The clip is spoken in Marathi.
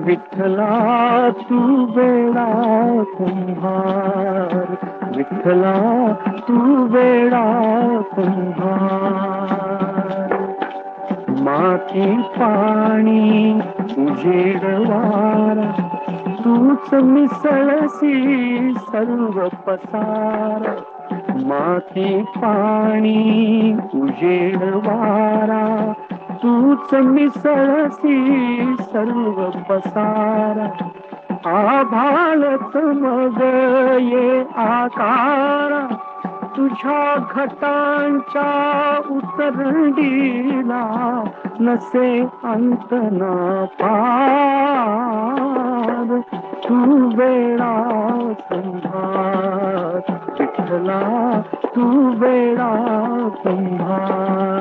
विठ्ठला तू वेडा कुंभार, विठ्ठला तू वेडा कुंभार. माती पाणी उजेड वारा तूच मिसळसी सर्व पसार. माती पाणी उजेड वारा तूच मिसळसी सर्व पसार. आभाळत मग ये आकारा तुझ्या घटांच्या उतरंडीला नसे अंत ना पार. तू वेडा कुंभार, विठ्ठला तू वेडा कुंभार.